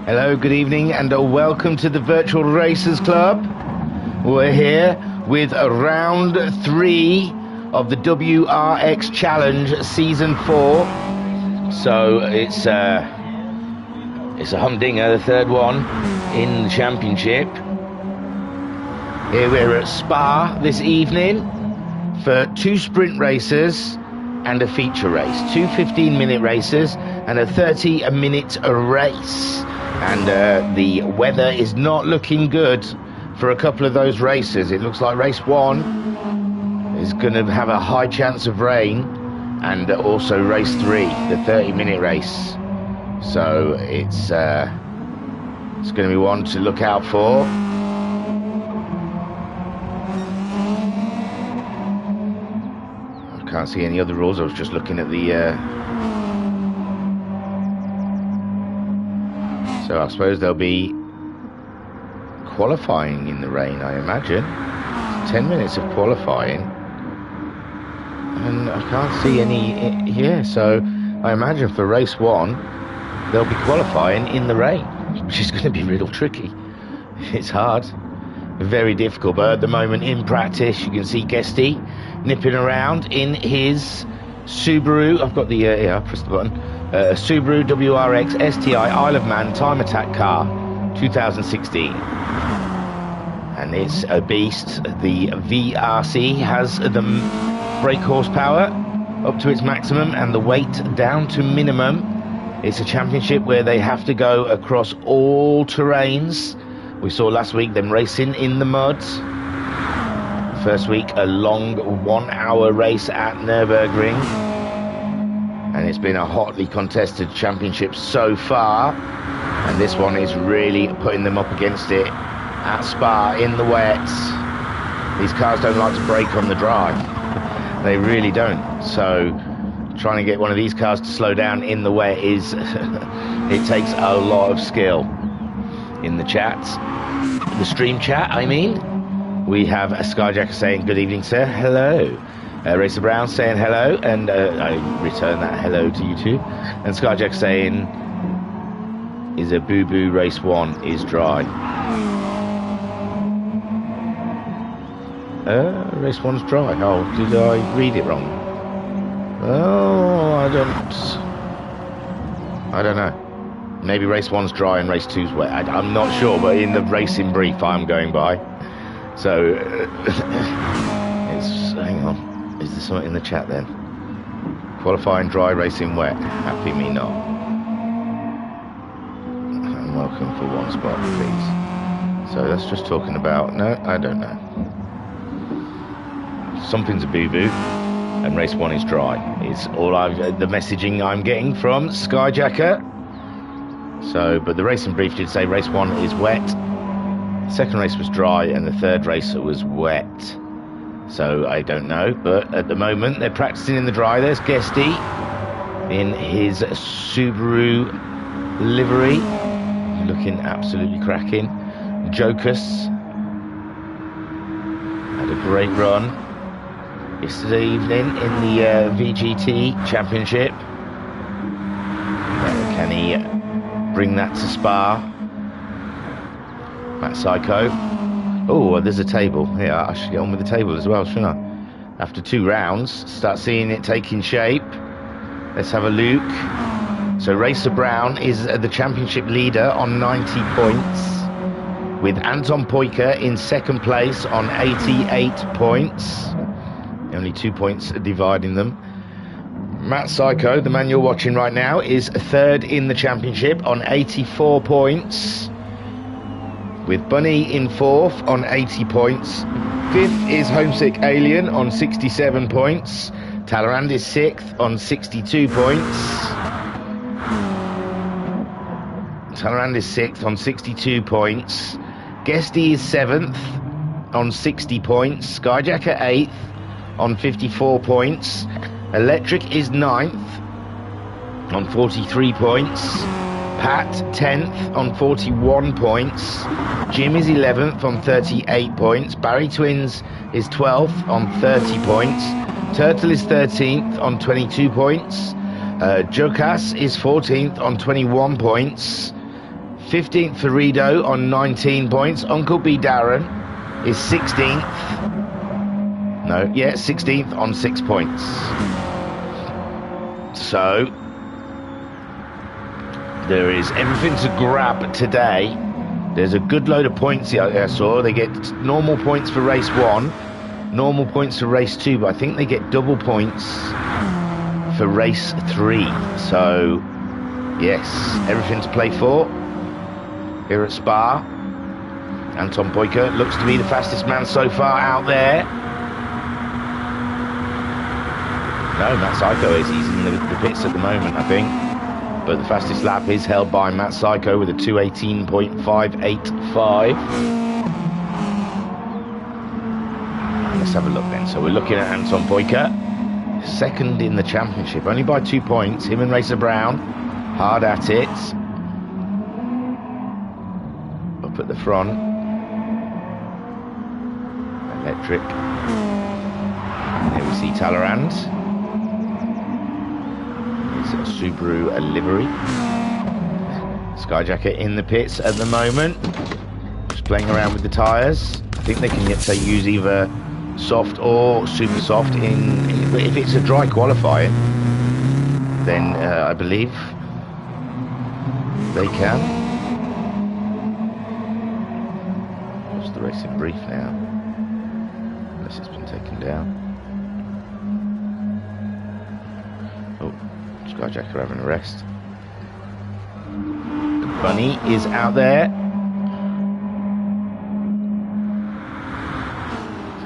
Hello, good evening, and welcome to the Virtual Racers Club. We're here with round 3 of the Wrxc Challenge Season 4. So it's a humdinger, the third one in the championship. Here we're at Spa this evening for 2 sprint races and a feature race. 2 15-minute races and a 30-minute race. And the weather is not looking good for a couple of those races. It looks like race 1 is going to have a high chance of rain, and also race 3, the 30-minute race. So it's going to be one to look out for. I can't see any other rules. I was just looking at the... So I suppose they'll be qualifying in the rain, I imagine. 10 minutes of qualifying. And I can't see any... Yeah, so I imagine for race 1, they'll be qualifying in the rain, which is going to be real tricky. It's hard. Very difficult. But at the moment, in practice, you can see Guesty nipping around in his Subaru. I've got the... yeah, I pressed the button. Subaru Wrxc STI Isle of Man Time Attack car 2016, and it's a beast. The Wrxc has the brake horsepower up to its maximum and the weight down to minimum. It's a championship where they have to go across all terrains. We saw last week them racing in the mud. First week, a long 1-hour race at Nürburgring. And it's been a hotly contested championship so far, and this one is really putting them up against it at Spa in the wet. These cars don't like to brake on the dry. They really don't. So trying to get one of these cars to slow down in the wet is it takes a lot of skill. In the chat, the stream chat, I mean, we have a Skyjacker saying good evening, sir. Hello. Racer Brown saying hello, and I return that hello to you too. And Skyjack saying, is a boo-boo, race 1 is dry. Race 1's dry. Oh, did I read it wrong? Oh, I don't know. Maybe race 1's dry and race 2's wet. I'm not sure, but in the racing brief I'm going by. So, it's, hang on. Is there something in the chat then? Qualifying dry, racing wet. Happy me not. And welcome for 1 spot, please. So that's just talking about... No, I don't know. Something's a boo-boo, and race 1 is dry. It's all the messaging I'm getting from Skyjacker. So, but the racing brief did say race 1 is wet. Second race was dry, and the third race was wet. So I don't know, but at the moment they're practicing in the dry. There's Guesty in his Subaru livery, looking absolutely cracking. Jokus had a great run yesterday evening in the VGT Championship. Can he bring that to Spa? Matt Psycho. Oh, there's a table. Yeah, I should get on with the table as well, shouldn't I? After 2 rounds, start seeing it taking shape. Let's have a look. So Racer Brown is the championship leader on 90 points, with Anton Poiker in second place on 88 points. Only 2 points dividing them. Matt Psycho, the man you're watching right now, is third in the championship on 84 points. With Bunny in fourth on 80 points. Fifth is Homesick Alien on 67 points. Talleyrand is 6th on 62 points. Talleyrand is 6th on 62 points. Guesty is 7th on 60 points. Skyjacker 8th on 54 points. Electric is 9th on 43 points. Pat 10th on 41 points. Jim is 11th on 38 points. Barry Twins is 12th on 30 points. Turtle is 13th on 22 points. Jokas is 14th on 21 points. 15th for Rido on 19 points. Uncle B Darren is 16th. 16th on 6 points. So there is everything to grab today. There's a good load of points I saw. They get normal points for race 1, normal points for race 2, but I think they get double points for race 3. So yes, everything to play for here at Spa. Anton Poyka looks to be the fastest man so far out there. No, Matt Psycho is. He's in the pits at the moment, I think. But the fastest lap is held by Matt Psycho with a 2:18.585. Let's have a look then. So we're looking at Anton Poyka, 2nd in the championship, only by 2 points. Him and Racer Brown, hard at it. Up at the front. Electric. And here we see Talleyrand. It's a Subaru livery. Skyjacker in the pits at the moment, just playing around with the tyres. I think they can use either soft or super soft if it's a dry qualifier, then I believe they can. What's the race in brief now? Unless it's been taken down. Oh, Skyjacker having a rest. Bunny is out there.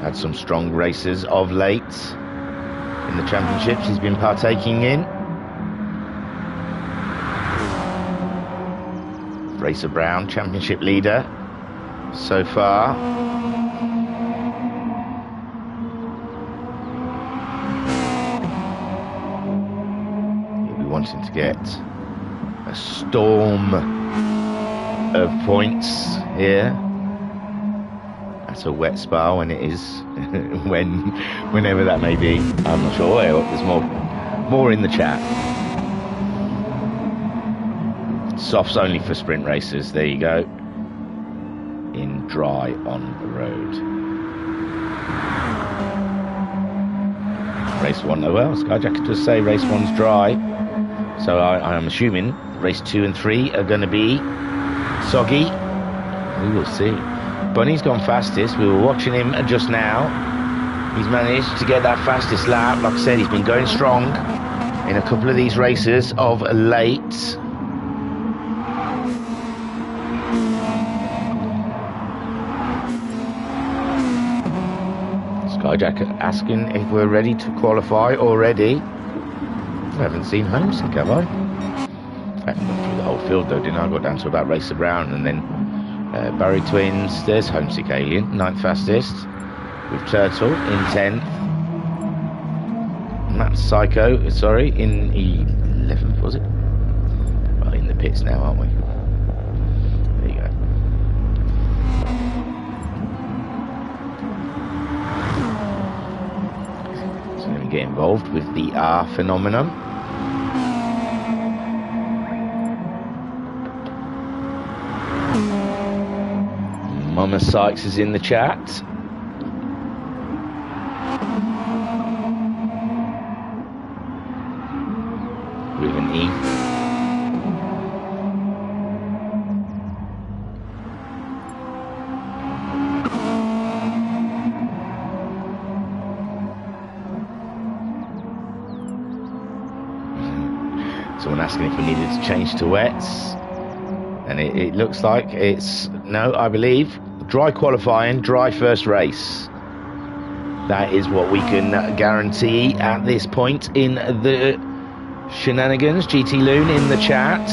Had some strong races of late in the championships he's been partaking in. Racer Brown, championship leader so far. He'll be wanting to get a storm of points here. That's a wet Spa when it is, whenever that may be. I'm not sure. There's more in the chat. Softs only for sprint races. There you go. In dry on the road. Race 1, oh well, Skyjacker does say race 1's dry. So I am assuming race 2 and 3 are going to be soggy. We will see. Bunny's gone fastest. We were watching him just now. He's managed to get that fastest lap. Like I said, he's been going strong in a couple of these races of late. Skyjacker asking if we're ready to qualify already. I haven't seen Homesick, have I? I haven't gone through the whole field though, didn't I? I got down to about Racer Brown and then Barry Twins. There's Homesick Alien, 9th fastest, with Turtle in 10th. Matt Psycho, sorry, in 11th, was it? Well, in the pits now, aren't we? There you go. So let me get involved with the R phenomenon. Mama Sykes is in the chat. With an E. Someone asking if we needed to change to wets. And it looks like it's, no, I believe, dry qualifying, dry first race. That is what we can guarantee at this point in the shenanigans. GT Loon in the chat.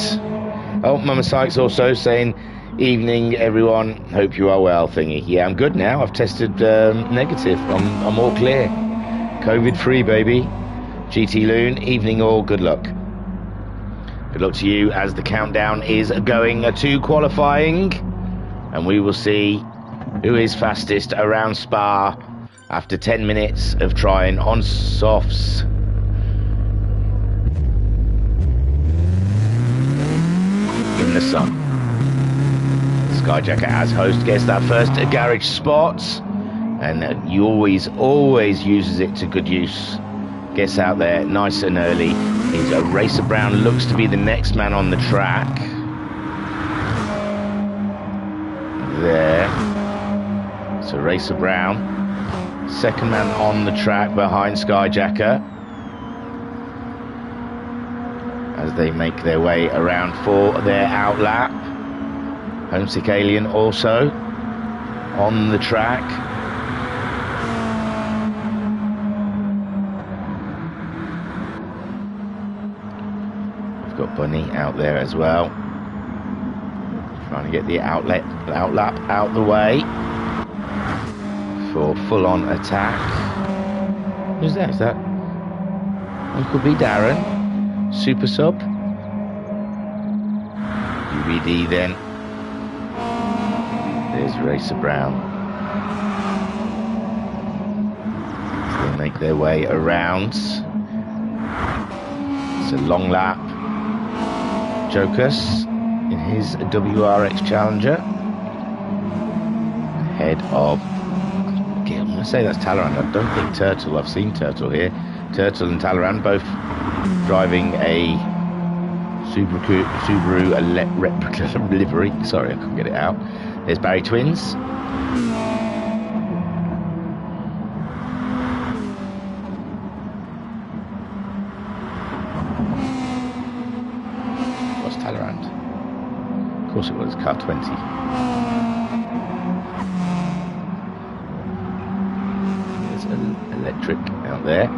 Oh, Mama Sykes also saying, evening everyone, hope you are well thingy. Yeah, I'm good now. I've tested negative. I'm all clear. COVID free, baby. GT Loon, evening all, good luck. Good luck to you as the countdown is going to qualifying. And we will see who is fastest around Spa after 10 minutes of trying on softs. In the sun. Skyjacker as host gets that first garage spot. And he always uses it to good use. Gets out there nice and early. Racer Brown looks to be the next man on the track. There. So Racer Brown, second man on the track behind Skyjacker. As they make their way around for their outlap. Homesick Alien also on the track. We've got Bunny out there as well. Trying to get the outlap out the way for full-on attack. Who's that? Is that Uncle B Darren? Super sub? UBD then. There's Racer Brown. They make their way around. It's a long lap. Jokus in his WRX Challenger. Ahead of, I'm going to say that's Talleyrand. I don't think Turtle. I've seen Turtle here. Turtle and Talleyrand both driving a Subaru replica livery. Sorry, I couldn't get it out. There's Barry Twins. What's Talleyrand? Of course it was car 20. There's an electric out there.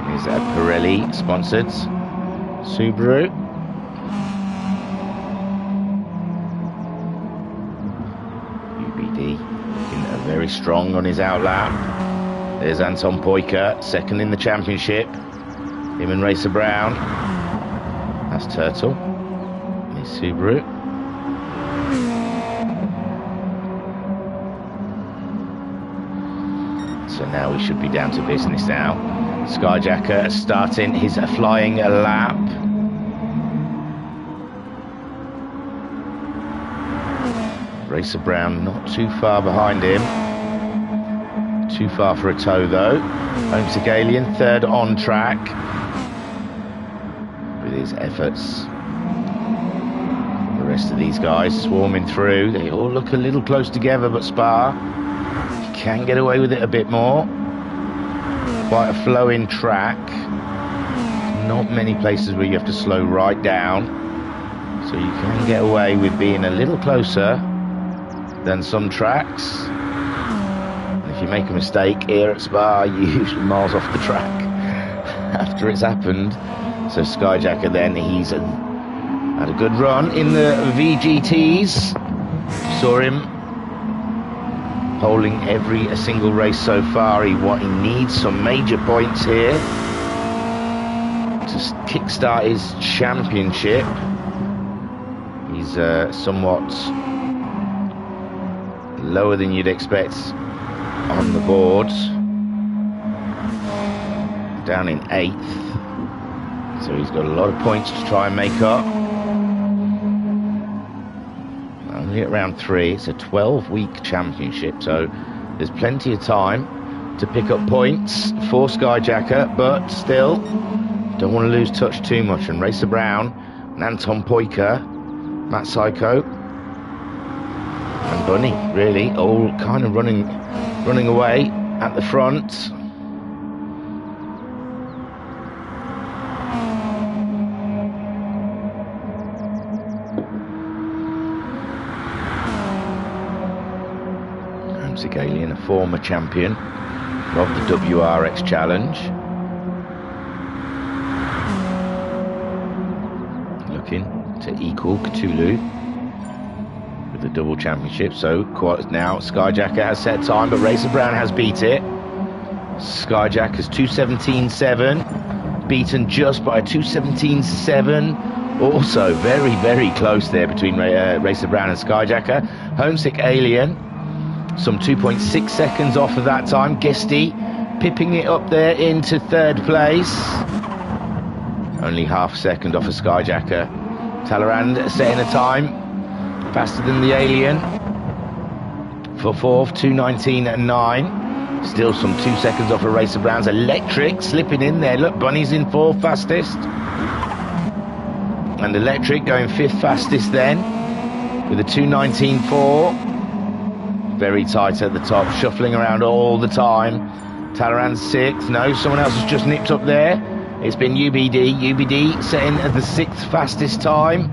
There's a Pirelli sponsored Subaru. UBD looking very strong on his outlap. There's Anton Poyker, second in the championship. Him and Racer Brown. That's Turtle. And his Subaru. So now we should be down to business now. Skyjacker starting his flying lap. Racer Brown not too far behind him. Too far for a tow though. Homesick Alien third on track. With his efforts. The rest of these guys swarming through. They all look a little close together, but Spa can get away with it a bit more. Quite a flowing track. Not many places where you have to slow right down. So you can get away with being a little closer than some tracks. And if you make a mistake here at Spa, you're usually miles off the track after it's happened. So Skyjacker then, he's had a good run in the VGTs. Saw him holding every single race so far. He needs some major points here to kickstart his championship. He's somewhat lower than you'd expect on the board. Down in 8th. So he's got a lot of points to try and make up. Only at round 3. It's a 12-week championship, so there's plenty of time to pick up points for Skyjacker, but still don't want to lose touch too much. And Racer Brown and Anton Poyker, Matt Psycho and Bunny really all kind of running away at the front. Alien, a former champion, of the WRX challenge. Looking to equal Cthulhu with the double championship. So now Skyjacker has set time, but Racer Brown has beat it. Skyjacker's 2:17.7, beaten just by a 2:17.7. Also very, very close there between Racer Brown and Skyjacker. Homesick Alien, some 2.6 seconds off of that time. Guesty pipping it up there into third place. Only half a second off of Skyjacker. Talleyrand setting a time faster than the Alien for fourth, 2:19.9. Still some 2 seconds off of Racer Brown's. Electric slipping in there. Look, Bunny's in fourth fastest. And Electric going fifth fastest then with a 2:19.4. Very tight at the top, shuffling around all the time. Talleyrand's sixth. No, someone else has just nipped up there. It's been UBD. UBD setting at the sixth fastest time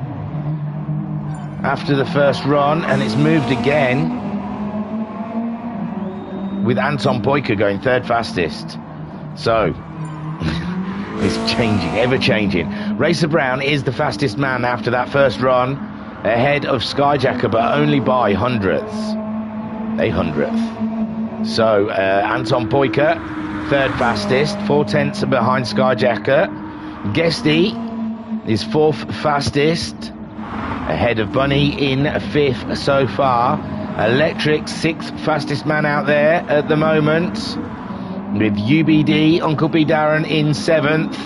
after the first run, and it's moved again with Anton Poika going third fastest. So it's changing, ever changing. Racer Brown is the fastest man after that first run, ahead of Skyjacker, but only by hundredths, a hundredth. So Anton Poika, third fastest, 4/10 behind Skyjacker. Guesty is fourth fastest, ahead of Bunny in fifth so far. Electric, sixth fastest man out there at the moment, with UBD, Uncle B Darren in seventh.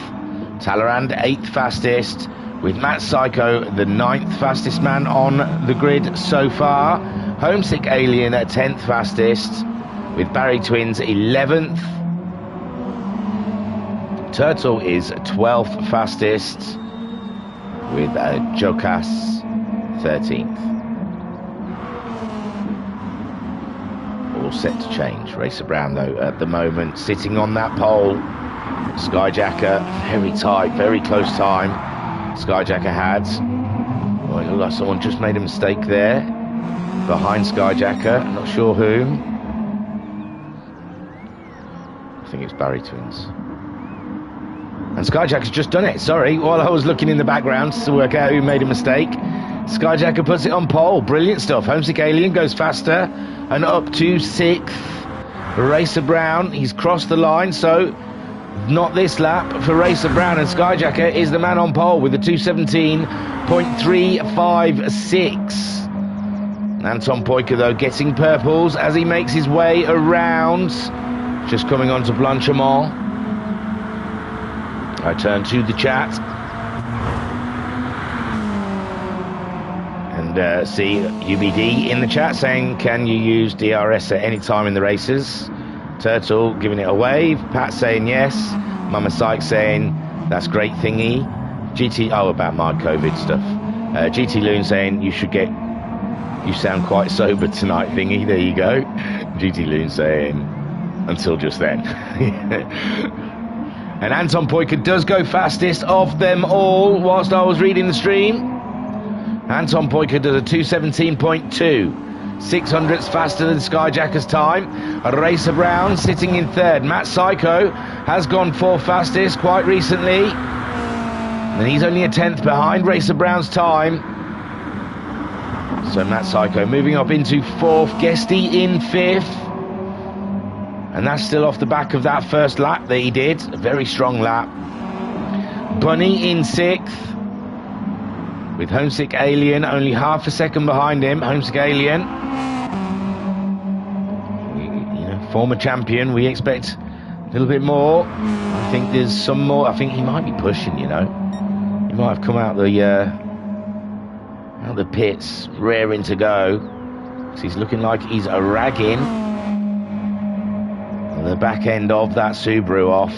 Talleyrand, eighth fastest, with Matt Psycho, the ninth fastest man on the grid so far. Homesick Alien at 10th fastest, with Barry Twins 11th. Turtle is 12th fastest, with Jokas 13th. All set to change. Racer Brown, though, at the moment, sitting on that pole. Skyjacker, very tight, very close time. Skyjacker had. Oh, it looked like someone just made a mistake there. Behind Skyjacker, not sure whom. I think it's Barry Twins. And Skyjacker's just done it, sorry, while I was looking in the background to work out who made a mistake. Skyjacker puts it on pole, brilliant stuff. Homesick Alien goes faster and up to sixth. Racer Brown, he's crossed the line, so not this lap for Racer Brown, and Skyjacker is the man on pole with a 2:17.356. Anton Poika, though, getting purples as he makes his way around, just coming on to Blanchimont. I turn to the chat and see UBD in the chat saying, can you use DRS at any time in the races? Turtle giving it a wave. Pat saying yes. Mama Sykes saying that's great thingy. About my COVID stuff. GT Loon saying you sound quite sober tonight thingy. There you go. GT Loon saying until just then. And Anton Poika does go fastest of them all whilst I was reading the stream. Anton Poika does a 2:17.2. 600ths faster than Skyjacker's time. Racer Brown sitting in third. Matt Psycho has gone fourth fastest quite recently. And he's only a 10th behind Racer Brown's time. So Matt Psycho moving up into fourth. Guesty in fifth. And that's still off the back of that first lap that he did. A very strong lap. Bunny in sixth, with Homesick Alien only half a second behind him. Homesick Alien, former champion. We expect a little bit more. I think there's some more. I think he might be pushing, He might have come out the pits, raring to go. So he's looking like he's ragging the back end of that Subaru off.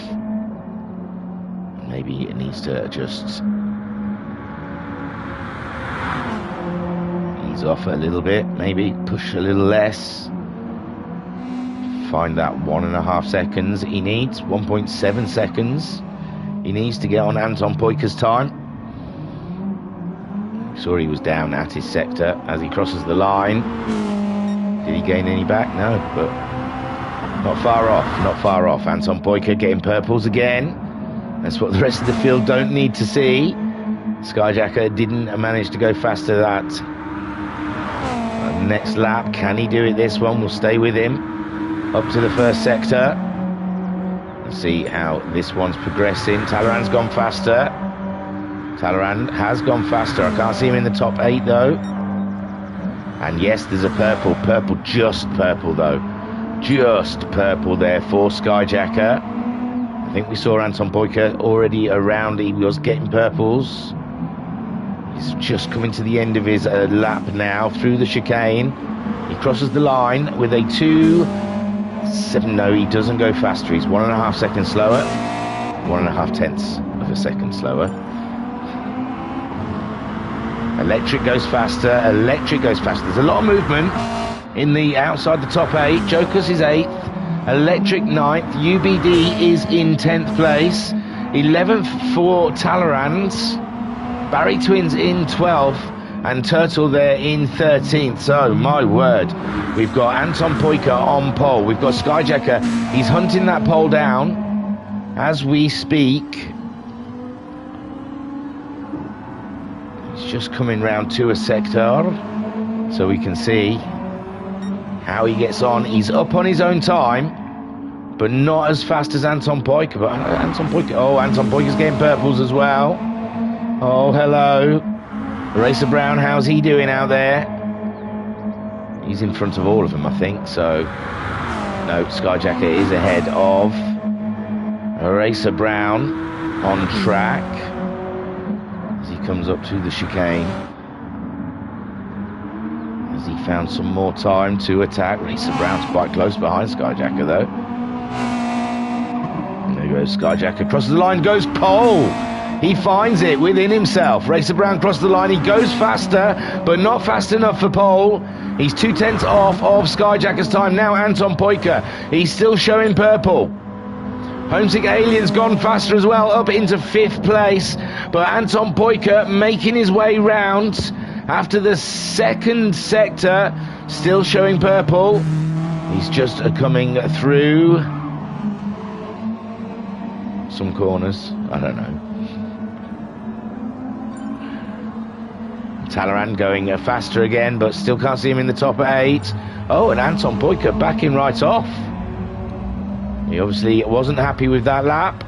Maybe it needs to just ease off a little bit, maybe push a little less, find that 1.5 seconds he needs, 1.7 seconds he needs to get on Anton Poika's time. Saw he was down at his sector as he crosses the line. Did he gain any back? No, but Not far off, not far off. Anton Poika getting purples again. That's what the rest of the field don't need to see. Skyjacker didn't manage to go faster that next lap. Can he do it this one? We'll stay with him up to the first sector. Let's see how this one's progressing. Talleyrand's gone faster. Talleyrand has gone faster. I can't see him in the top 8 though. And yes, there's a purple. Purple, just purple though. Just purple there for Skyjacker. I think we saw Anton Poika already around. He was getting purples. He's just coming to the end of his lap now through the chicane. He crosses the line with a 2.7. No, he doesn't go faster. He's 1.5 seconds slower. 1.5 tenths of a second slower. Electric goes faster. Electric goes faster. There's a lot of movement in the outside the top 8. Jokers is 8th. Electric 9th. UBD is in 10th place. 11th for Talleyrand's. Barry Twins in 12th. And Turtle there in 13th. So, my word. We've got Anton Poika on pole. We've got Skyjacker. He's hunting that pole down as we speak. He's just coming round to a sector. So we can see how he gets on. He's up on his own time, but not as fast as Anton Poika. But Anton Poika's getting purples as well. Oh, hello. Racer Brown, how's he doing out there? He's in front of all of them, I think. So, no, Skyjacker is ahead of Racer Brown on track as he comes up to the chicane. As he found some more time to attack. Racer Brown's quite close behind Skyjacker, though. And there goes Skyjacker. Crosses the line, goes pole. He finds it within himself. Racer Brown crosses the line. He goes faster, but not fast enough for pole. He's 2 tenths off of Skyjacker's time. Now Anton Poika. He's still showing purple. Homesick Alien's gone faster as well, up into 5th place. But Anton Poika making his way round after the second sector, still showing purple. He's just coming through some corners. I don't know. Talleyrand going faster again, but still can't see him in the top 8. Oh, and Anton Poika backing right off. He obviously wasn't happy with that lap.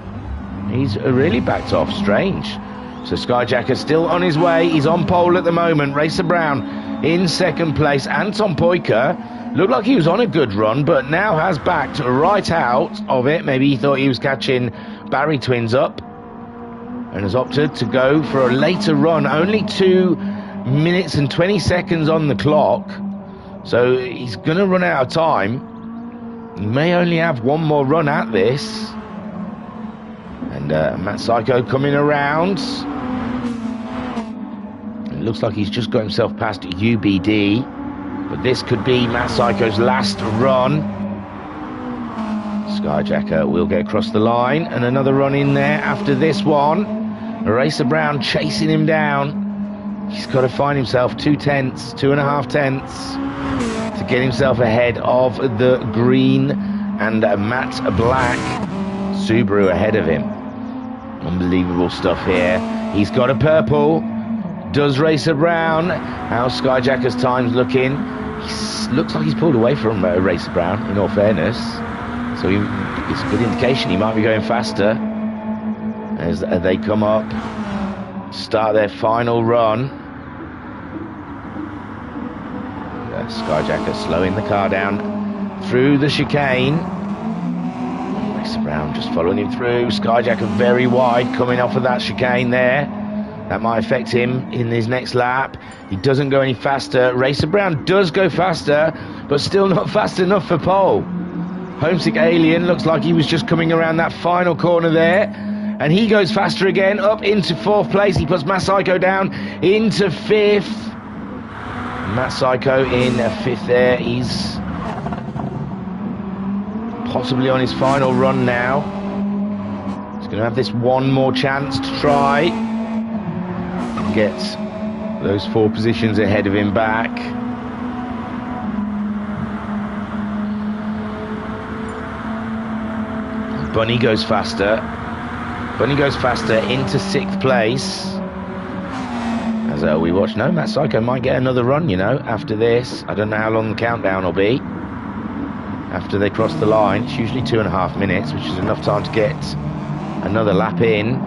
He's really backed off. Strange. So Skyjacker still on his way. He's on pole at the moment. Racer Brown in 2nd place. Anton Poika looked like he was on a good run, but now has backed right out of it. Maybe he thought he was catching Barry Twins up and has opted to go for a later run. Only 2 minutes and 20 seconds on the clock. So he's going to run out of time. He may only have one more run at this. And Matt Psycho coming around. It looks like he's just got himself past UBD. But this could be Matt Psycho's last run. Skyjacker will get across the line. And another run in there after this one. Racer Brown chasing him down. He's got to find himself 2 tenths, 2.5 tenths to get himself ahead of the green and Matt Black Subaru ahead of him. Unbelievable stuff here. He's got a purple. Does Racer Brown? How's Skyjacker's time's looking? He looks like he's pulled away from Racer Brown, in all fairness. So it's a good indication he might be going faster as they come up, start their final run. Skyjacker slowing the car down through the chicane. Racer Brown just following him through. Skyjacker very wide coming off of that chicane there. That might affect him in his next lap. He doesn't go any faster. Racer Brown does go faster, but still not fast enough for pole. Homesick Alien looks like he was just coming around that final corner there. And he goes faster again, up into 4th place. He puts Matt Psycho down into 5th. Matt Psycho in 5th there. He's possibly on his final run now. He's going to have this one more chance to try and get those 4 positions ahead of him back. Bunny goes faster. Bunny goes faster into 6th place. As we watch, no, Matt Psycho might get another run, you know, after this. I don't know how long the countdown will be. After they cross the line, it's usually 2.5 minutes, which is enough time to get another lap in.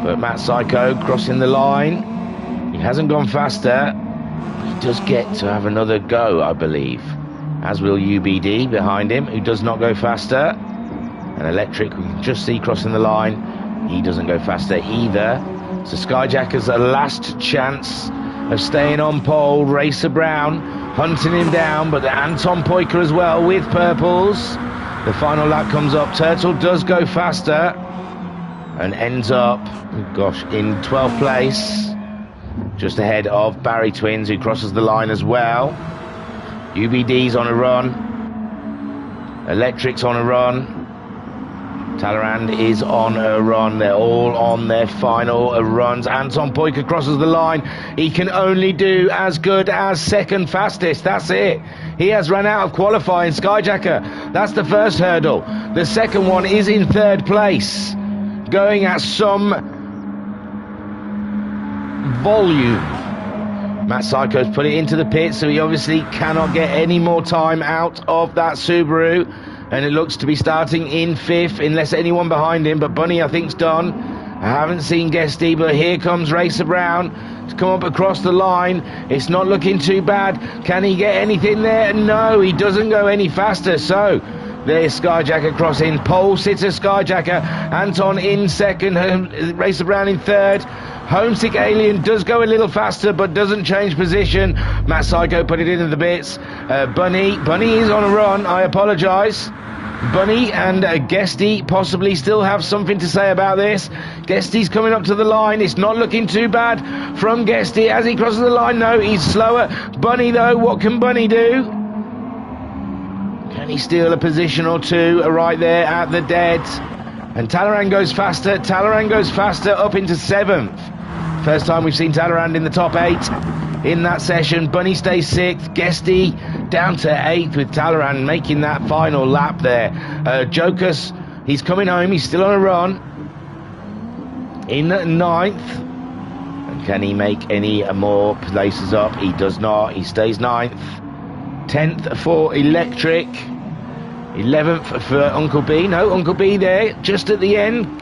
But Matt Psycho crossing the line. He hasn't gone faster. He does get to have another go, I believe. As will UBD behind him, who does not go faster. And Electric, we can just see crossing the line. He doesn't go faster either. So Skyjacker's last chance of staying on pole. Racer Brown hunting him down, but Anton Poiker as well with purples. The final lap comes up. Turtle does go faster and ends up, oh gosh, in 12th place, just ahead of Barry Twins, who crosses the line as well. UBD's on a run. Electric's on a run. Talleyrand is on a run. They're all on their final runs. Anton Poiker crosses the line. He can only do as good as second fastest. That's it. He has run out of qualifying. Skyjacker, that's the first hurdle. The second one is in 3rd place, going at some volume. Matt Psycho's put it into the pit, so he obviously cannot get any more time out of that Subaru. And it looks to be starting in 5th, unless anyone behind him. But Bunny, I think, is done. I haven't seen Guesty, but here comes Racer Brown to come up across the line. It's not looking too bad. Can he get anything there? No, he doesn't go any faster. So there's Skyjacker crossing. Pole sitter Skyjacker. Anton in 2nd. Racer Brown in 3rd. Homesick Alien does go a little faster, but doesn't change position. Matt Psycho put it into the bits. Bunny is on a run. I apologise. Bunny and Guesty possibly still have something to say about this. Guesty's coming up to the line. It's not looking too bad from Guesty as he crosses the line. No, he's slower. Bunny, though, what can Bunny do? Can he steal a position or two right there at the dead? And Talleyrand goes faster. Talleyrand goes faster up into 7th. First time we've seen Talleyrand in the top 8 in that session. Bunny stays 6th. Guesty down to 8th with Talleyrand making that final lap there. Jokas, he's coming home. He's still on a run. In 9th. And can he make any more places up? He does not. He stays 9th. 10th for Electric. 11th for Uncle B. No, Uncle B there just at the end.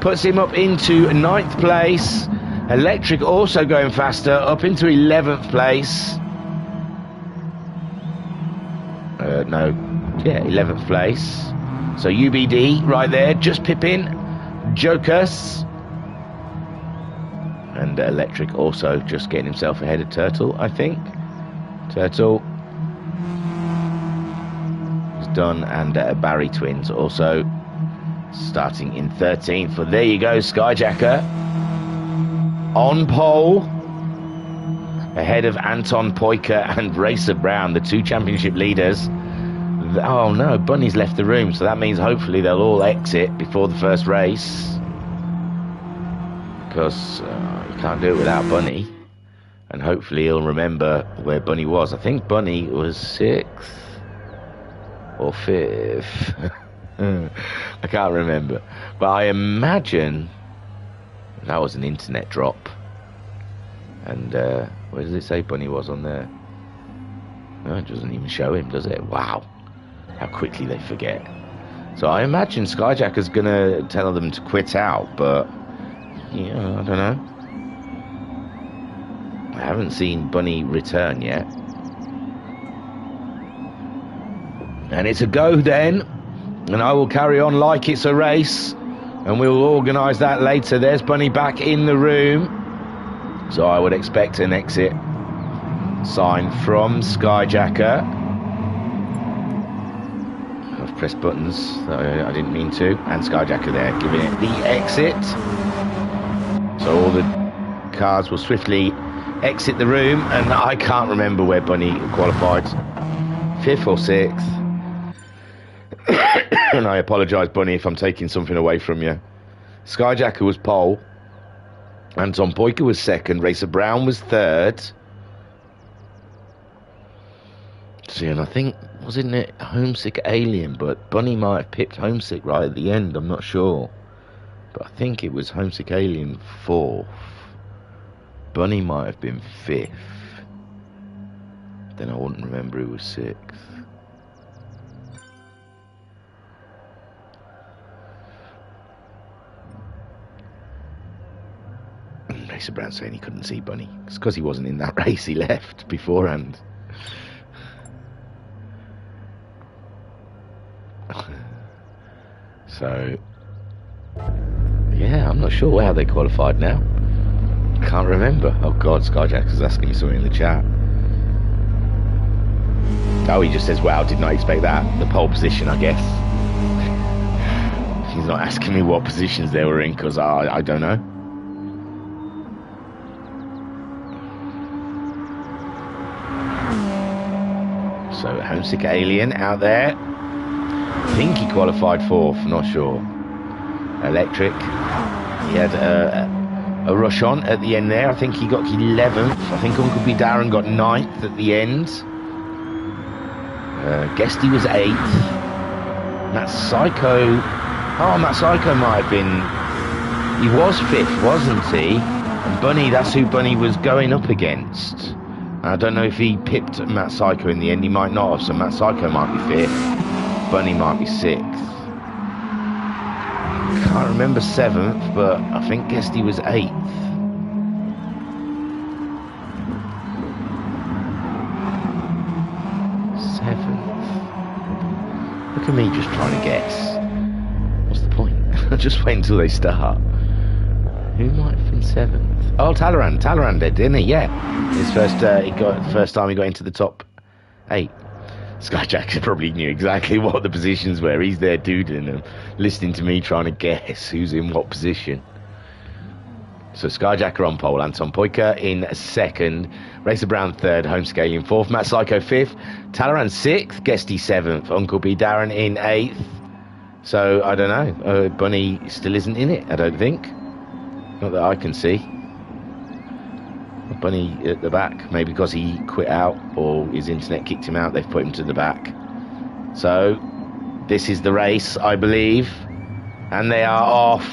Puts him up into 9th place. Electric also going faster, up into 11th place. 11th place. So UBD right there, just pipping Jokas. And Electric also just getting himself ahead of Turtle, I think. Turtle is done, and Barry Twins also starting in 13th. Well, there you go, Skyjacker on pole, ahead of Anton Poiker and Racer Brown, the 2 championship leaders. Oh no, Bunny's left the room, so that means hopefully they'll all exit before the first race, because you can't do it without Bunny. And hopefully he'll remember where Bunny was. I think Bunny was 6th or 5th. I can't remember, but I imagine that was an internet drop. And where does it say Bunny was on there? No, it doesn't even show him, does it? Wow, how quickly they forget. So I imagine Skyjacker's gonna tell them to quit out, but yeah, I don't know. I haven't seen Bunny return yet. And it's a go then. And I will carry on like it's a race, and we'll organise that later. There's Bunny back in the room, so I would expect an exit sign from Skyjacker. I've pressed buttons, so I didn't mean to. And Skyjacker there, giving it the exit. So all the cars will swiftly exit the room, and I can't remember where Bunny qualified. 5th or 6th. And I apologise, Bunny, if I'm taking something away from you. Skyjacker was pole. Anton Poiker was 2nd. Racer Brown was 3rd. See, and I think Wasn't it Homesick Alien? But Bunny might have pipped Homesick right at the end. I'm not sure. But I think it was Homesick Alien 4th. Bunny might have been 5th. Then I wouldn't remember who was 6th. Racer Brown saying he couldn't see Bunny. It's because he wasn't in that race, he left beforehand. So, yeah, I'm not sure how they qualified now. Can't remember. Oh God, Skyjacker's asking me something in the chat. Oh, he just says, wow, did not expect that. The pole position, I guess. He's not asking me what positions they were in, because I don't know. So, Homesick Alien out there. I think he qualified 4th, not sure. Electric. He had a rush on at the end there. I think he got 11th. I think Uncle B. Darren got 9th at the end. Guessed he was 8th. Matt Psycho. Oh, Matt Psycho might have been. He was 5th, wasn't he? And Bunny, that's who Bunny was going up against. I don't know if he pipped Matt Psycho in the end. He might not have. So Matt Psycho might be 5th. Bunny might be 6th. Can't remember 7th, but I think guessed he was 8th. Look at me just trying to guess. What's the point? Just wait until they start. Who might have been 7th? Oh, Talleyrand. Talleyrand did, didn't he? Yeah. His first time he got into the top 8. Skyjacker probably knew exactly what the positions were. He's there doodling them, listening to me trying to guess who's in what position. So Skyjacker on pole, Anton Poika in 2nd, Racer Brown 3rd, Homesick Alien 4th, Matt Psycho 5th, Talleyrand 6th, Guesty 7th, Uncle B Darren in 8th. So I don't know. Bunny still isn't in it, I don't think. Not that I can see. Bunny at the back, maybe because he quit out or his internet kicked him out, they've put him to the back. So this is the race, I believe, and they are off.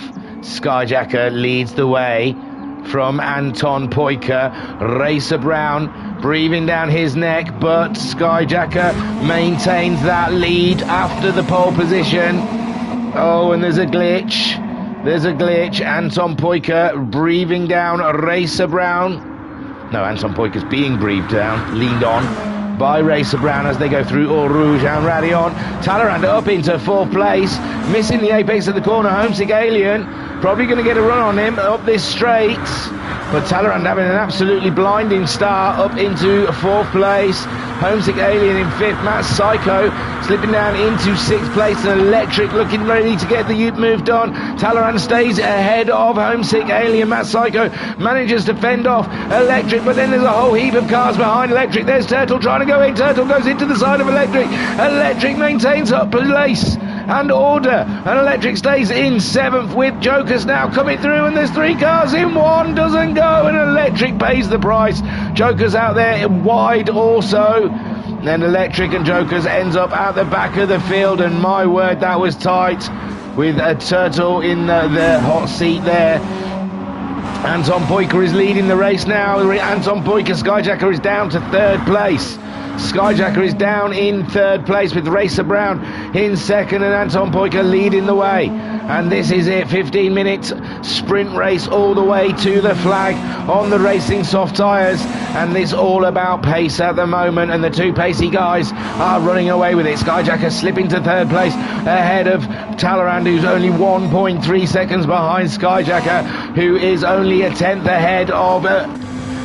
Skyjacker leads the way from Anton Poika. Racer Brown breathing down his neck, but Skyjacker maintains that lead after the pole position. Oh, and there's a glitch. There's a glitch. Anton Poika breathing down Racer Brown. No, Anton Poika's being breathed down, leaned on by Racer Brown as they go through Eau Rouge and Radion. Talleyrand up into 4th place, missing the apex of the corner. Homesick Alien probably going to get a run on him up this straight, but Talleyrand having an absolutely blinding start up into 4th place. Homesick Alien in 5th, Matt Psycho slipping down into 6th place, and Electric looking ready to get the Ute moved on. Talleyrand stays ahead of Homesick Alien. Matt Psycho manages to fend off Electric, but then there's a whole heap of cars behind Electric. There's Turtle trying to go in. Turtle goes into the side of Electric. Electric maintains up place and order, and Electric stays in 7th with Jokers now coming through, and there's 3 cars in, 1 doesn't go, and Electric pays the price. Jokers out there wide also. Then Electric and Jokers ends up at the back of the field, and my word, that was tight with a Turtle in the hot seat there. Anton Poika is leading the race now. Anton Poika, Skyjacker is down to 3rd place. Skyjacker is down in 3rd place with Racer Brown in 2nd, and Anton Poika leading the way. And this is it, 15-minute sprint race all the way to the flag on the racing soft tyres. And it's all about pace at the moment, and the 2 pacey guys are running away with it. Skyjacker slipping to 3rd place ahead of Talleyrand, who's only 1.3 seconds behind Skyjacker, who is only a 10th ahead of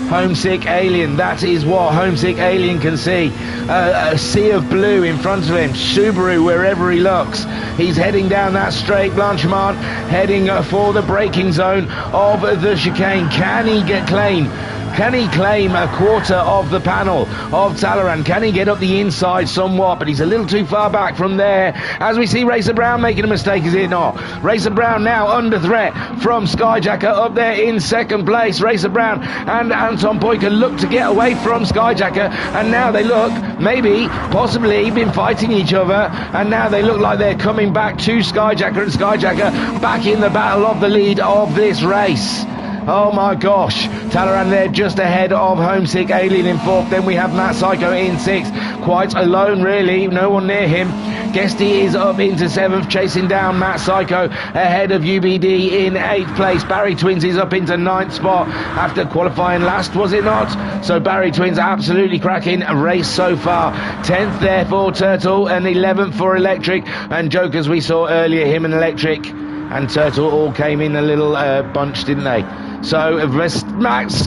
Homesick Alien. That is what Homesick Alien can see. A sea of blue in front of him. Subaru wherever he looks. He's heading down that straight. Blanchimont heading for the braking zone of the chicane. Can he get clean? Can he claim a quarter of the panel of Talleyrand? Can he get up the inside somewhat? But he's a little too far back from there. As we see Racer Brown making a mistake, is it not? Racer Brown now under threat from Skyjacker up there in second place. Racer Brown and Anton Poyker look to get away from Skyjacker, and now they look, maybe, possibly, been fighting each other, and now they look like they're coming back to Skyjacker, and Skyjacker back in the battle of the lead of this race. Oh my gosh, Talleyrand there just ahead of Homesick Alien in fourth. Then we have Matt Psycho in sixth, quite alone really, no one near him. Guesty is up into seventh, chasing down Matt Psycho ahead of UBD in eighth place. Barry Twins is up into ninth spot after qualifying last, was it not? So Barry Twins absolutely cracking a race so far. 10th there for Turtle and 11th for Electric, and Jokers we saw earlier, him and Electric and Turtle all came in a little bunch, didn't they? So Max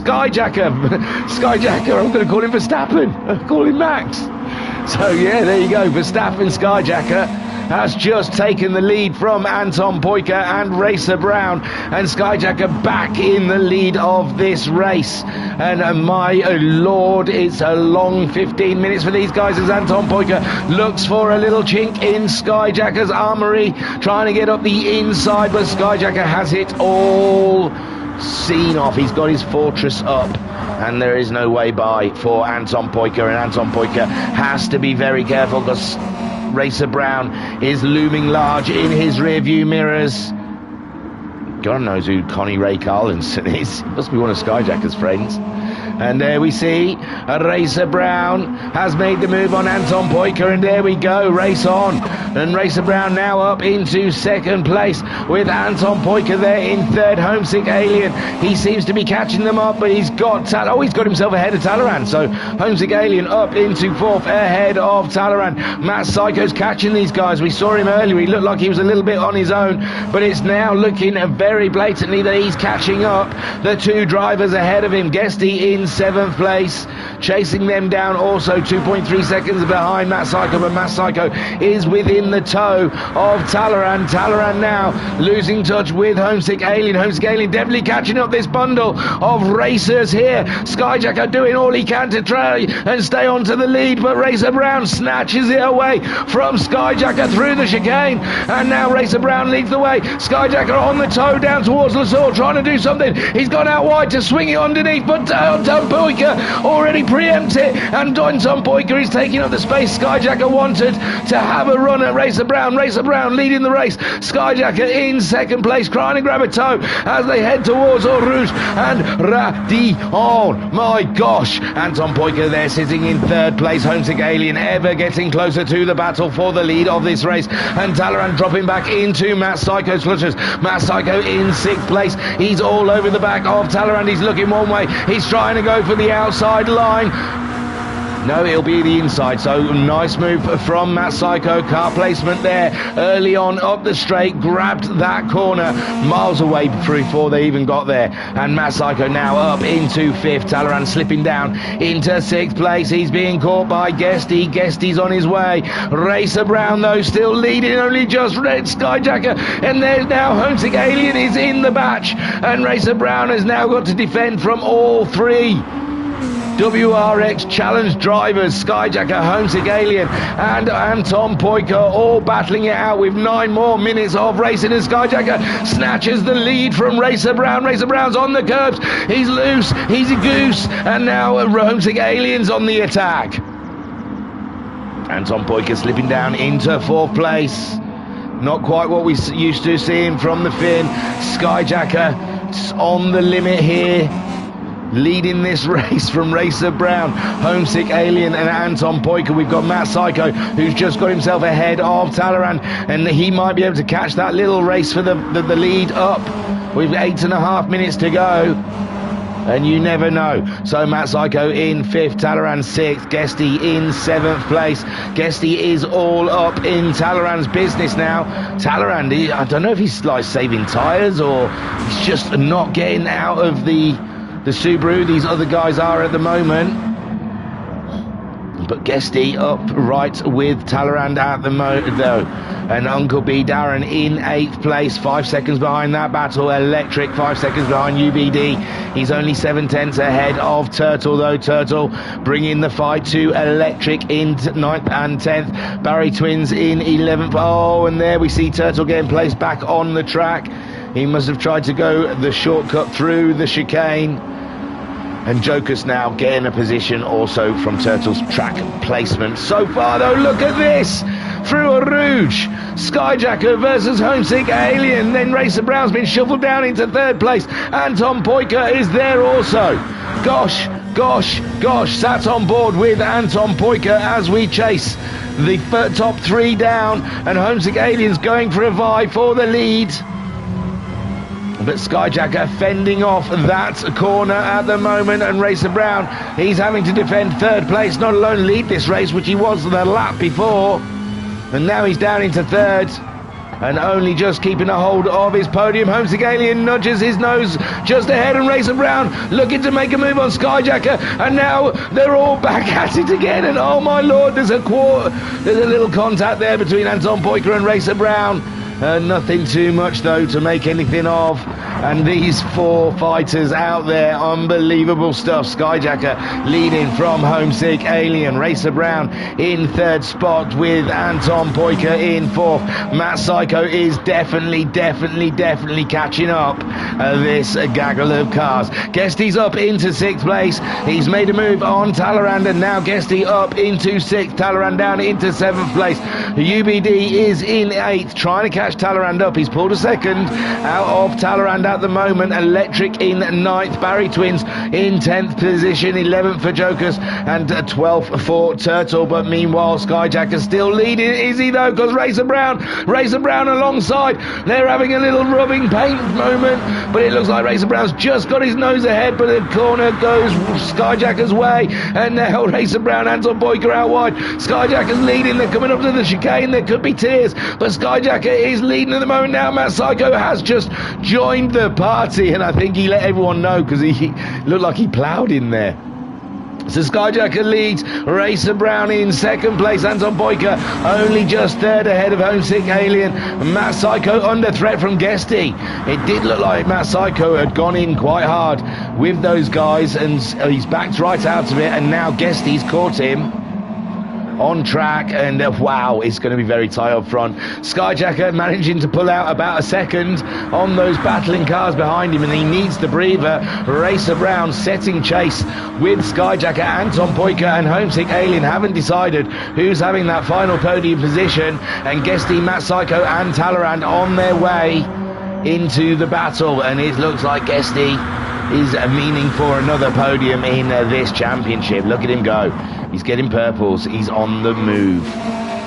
Skyjacker, I'm going to call him Verstappen, call him Max. So yeah, there you go, Verstappen Skyjacker has just taken the lead from Anton Poyker and Racer Brown, and Skyjacker back in the lead of this race. And my lord, it's a long 15 minutes for these guys as Anton Poyker looks for a little chink in Skyjacker's armoury, trying to get up the inside, but Skyjacker has it all seen off. He's got his fortress up, and there is no way by for Anton Poyker, and Anton Poyker has to be very careful because Racer Brown is looming large in his rear view mirrors. God knows who Connie Ray Carlinson is. He must be one of Skyjacker's friends. And there we see Racer Brown has made the move on Anton Poyker, and there we go, race on. And Racer Brown now up into second place with Anton Poyker there in third. Homesick Alien, he seems to be catching them up, but he's got he's got himself ahead of Talleyrand. So Homesick Alien up into fourth ahead of Talleyrand. Matt Psycho's catching these guys. We saw him earlier, he looked like he was a little bit on his own, but it's now looking very blatantly that he's catching up the two drivers ahead of him. Guesty in seventh place, chasing them down also 2.3 seconds behind Matt Psycho, but Matt Psycho is within the toe of Talleyrand. Talleyrand now losing touch with Homesick Alien. Homesick Alien definitely catching up this bundle of racers here. Skyjacker doing all he can to try and stay on to the lead, but Racer Brown snatches it away from Skyjacker through the chicane, and now Racer Brown leads the way. Skyjacker on the toe down towards Lasalle, trying to do something. He's gone out wide to swing it underneath, but Anton Poyker already preempts it, and Anton Poyker is taking up the space Skyjacker wanted to have a run at Racer Brown. Racer Brown leading the race. Skyjacker in second place, trying to grab a toe as they head towards Eau Rouge and Radion. My gosh, Anton Poyker there sitting in third place. Homesick Alien ever getting closer to the battle for the lead of this race, and Talleyrand dropping back into Matt Psycho's clutches. Matt Psycho in sixth place. He's all over the back of Talleyrand. He's looking one way. He's trying to go for the outside line. No, it'll be the inside. So nice move from Matt Psycho. Car placement there early on up the straight, grabbed that corner miles away before they even got there. And Matt Psycho now up into fifth. Talleyrand slipping down into sixth place. He's being caught by Guesty. Guesty's on his way. Racer Brown though still leading, only just Red Skyjacker, and there's now Homesick Alien is in the batch, and Racer Brown has now got to defend from all three Wrx challenge drivers, Skyjacker, Homesick Alien and Anton Poyker, all battling it out with 9 more minutes of racing, and Skyjacker snatches the lead from Racer Brown. Racer Brown's on the curbs, he's loose, he's a goose, and now Homesick Alien's on the attack. Anton Poyker slipping down into fourth place. Not quite what we used to seeing from the Finn. Skyjacker on the limit here, leading this race from Racer Brown, Homesick Alien and Anton Poyker. We've got Matt Psycho, who's just got himself ahead of Talleyrand, and he might be able to catch that little race for the lead up. We've 8.5 minutes to go, and you never know. So Matt Psycho in fifth, Talleyrand sixth, Guesty in seventh place. Guesty is all up in Talleyrand's business now. Talleyrand, I don't know if he's like saving tyres or he's just not getting out of the Subaru these other guys are at the moment. But Guesty up right with Talleyrand at the moment, though. And Uncle B Darren in 8th place, 5 seconds behind that battle. Electric, 5 seconds behind UBD. He's only 7/10 ahead of Turtle, though. Turtle bringing the fight to Electric in 9th and 10th. Barry Twins in 11th. Oh, and there we see Turtle getting placed back on the track. He must have tried to go the shortcut through the chicane. And Joker's now getting a position also from Turtle's track placement. So far, though, look at this! Through a Rouge, Skyjacker versus Homesick Alien. Then Racer Brown's been shuffled down into 3rd place. Anton Poiker is there also. Gosh, sat on board with Anton Poiker as we chase the top 3 down. And Homesick Alien's going for a vie for the lead. But Skyjacker fending off that corner at the moment, and Racer Brown, he's having to defend 3rd place, not alone lead this race, which he was the lap before, and now he's down into 3rd, and only just keeping a hold of his podium. Homesick Alien nudges his nose just ahead, and Racer Brown looking to make a move on Skyjacker, and now they're all back at it again, and oh my lord, there's a little contact there between Anton Poiker and Racer Brown. Nothing too much, though, to make anything of. And these 4 fighters out there, unbelievable stuff. Skyjacker leading from Homesick Alien. Racer Brown in 3rd spot with Anton Poiker in 4th. Matt Psycho is definitely catching up this gaggle of cars. Guesty's up into 6th place. He's made a move on Talleyrand, and now Guesty up into 6th. Talleyrand down into 7th place. UBD is in 8th, trying to catch Talleyrand up. He's pulled a 2nd out of Talleyrand at the moment. Electric in 9th. Barry Twins in 10th position. 11th for Jokers and 12th for Turtle. But meanwhile, Skyjacker's still leading. Is he, though? Because Racer Brown alongside. They're having a little rubbing paint moment. But it looks like Racer Brown's just got his nose ahead. But the corner goes Skyjacker's way. And now Racer Brown, Anton Poiker out wide. Skyjacker's leading. They're coming up to the chicane. There could be tears. But Skyjacker is leading at the moment now. Matt Psycho has just joined the party, and I think he let everyone know because he looked like he ploughed in there. So Skyjacker leads, Racer Brown in 2nd place, Anton Poiker only just 3rd ahead of Homesick Alien. Matt Psycho under threat from Guesty. It did look like Matt Psycho had gone in quite hard with those guys, and he's backed right out of it, and now Guesty's caught him on track, and wow, it's going to be very tight up front. Skyjacker managing to pull out about a 2nd on those battling cars behind him, and he needs the breather. Racer Brown setting chase with Skyjacker. Anton Poiker and Homesick Alien haven't decided who's having that final podium position, and Guesty, Matt Psycho and Talleyrand on their way into the battle, and it looks like Guesty is meaning for another podium in this championship. Look at him go. He's getting purples. He's on the move.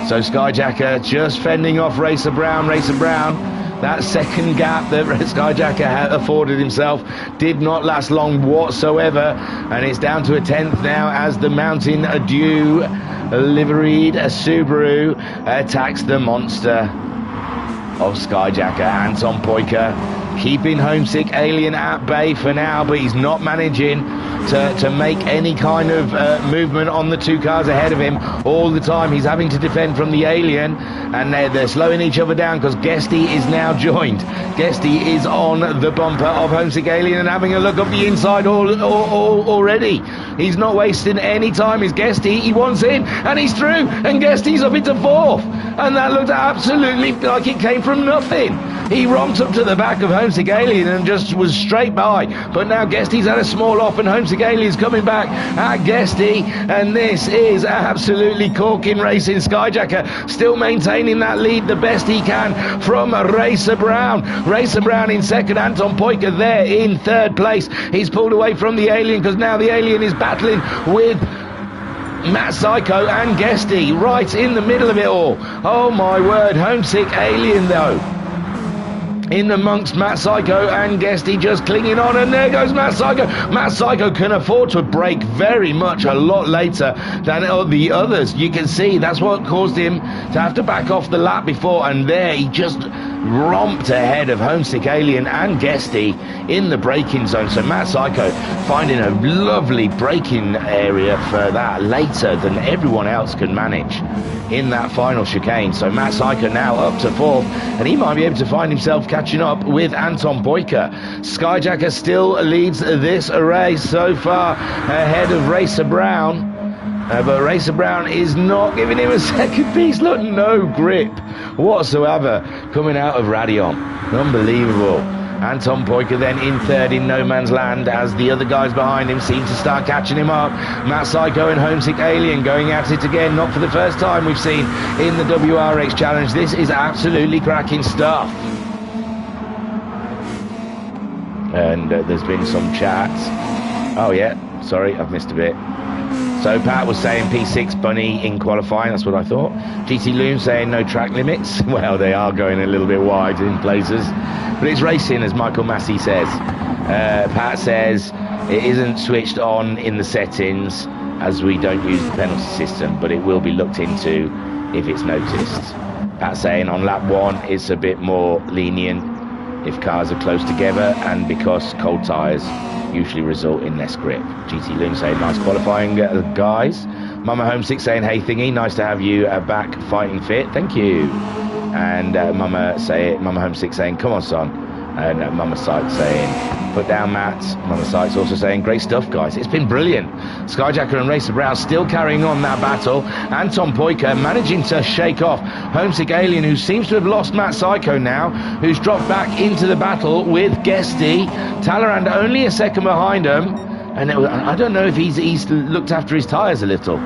So Skyjacker just fending off Racer Brown. Racer Brown, that 2nd gap that Skyjacker had afforded himself did not last long whatsoever. And it's down to a 10th now as the Mountain Dew liveried Subaru attacks the monster of Skyjacker. Anton Poiker keeping Homesick Alien at bay for now, but he's not managing to make any kind of movement on the 2 cars ahead of him. All the time he's having to defend from the Alien, and they're slowing each other down because Guesty is now joined. Guesty is on the bumper of Homesick Alien and having a look up the inside already. He's not wasting any time. Is Guesty, he wants in, and he's through, and Guesty's up into 4th, and that looked absolutely like it came from nothing. He romped up to the back of Homesick Alien and just was straight by. But now Guesty's had a small off, and Homesick Alien's coming back at Guesty. And this is absolutely corking racing. Skyjacker still maintaining that lead the best he can from Racer Brown. Racer Brown in 2nd, Anton Poiker there in 3rd place. He's pulled away from the Alien because now the Alien is battling with Matt Psycho and Guesty right in the middle of it all. Oh my word, Homesick Alien though in amongst Matt Psycho and Guesty, just clinging on, and there goes Matt Psycho. Matt Psycho can afford to break very much a lot later than the others. You can see that's what caused him to have to back off the lap before, and there he just romped ahead of Homesick Alien and Guesty in the braking zone. So Matt Psycho finding a lovely braking area for that later than everyone else can manage in that final chicane. So Matt Psycho now up to 4th, and he might be able to find himself catching up with Anton Boyka. Skyjacker still leads this race so far ahead of Racer Brown. But Racer Brown is not giving him a second piece. Look, no grip whatsoever coming out of Radion. Unbelievable. Anton Boyka then in 3rd in no man's land as the other guys behind him seem to start catching him up. Matt Psycho and Homesick Alien going at it again, not for the first time we've seen in the WRX Challenge. This is absolutely cracking stuff. And there's been some chats. Oh yeah, sorry, I've missed a bit. So Pat was saying P6 Bunny in qualifying, that's what I thought. GT Loom saying no track limits. Well, they are going a little bit wide in places. But it's racing, as Michael Massey says. Pat says it isn't switched on in the settings as we don't use the penalty system, but it will be looked into if it's noticed. Pat saying on lap 1 it's a bit more lenient if cars are close together, and because cold tyres usually result in less grip. GT Loon saying nice qualifying, guys. Mama Homesick saying hey thingy, nice to have you back fighting fit, thank you. And Mama Homesick saying come on son. And Mama Sykes saying put down Matt. Mama Sykes also saying great stuff guys, it's been brilliant. Skyjacker and Racer Brown still carrying on that battle. Anton Boyka managing to shake off Homesick Alien, who seems to have lost Matt Psycho now, who's dropped back into the battle with Guesty. Talleyrand only a second behind him, and I don't know if he's looked after his tyres a little.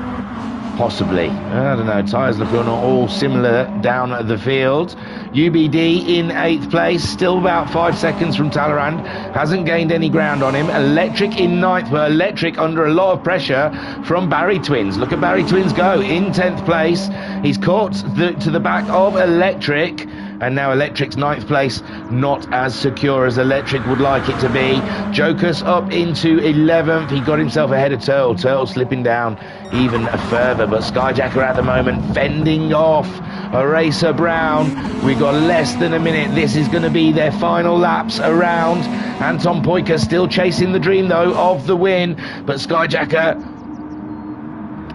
Possibly. I don't know. Tyres looking all similar down the field. UBD in 8th place, still about 5 seconds from Talleyrand. Hasn't gained any ground on him. Electric in 9th, but Electric under a lot of pressure from Barry Twins. Look at Barry Twins go in 10th place. He's caught to the back of Electric. And now Electric's 9th place, not as secure as Electric would like it to be. Jokus up into 11th. He got himself ahead of Turtle. Turtle slipping down even further. But Skyjacker at the moment fending off a Racer Brown. We've got less than a minute. This is going to be their final laps around. Anton Boyka still chasing the dream, though, of the win. But Skyjacker...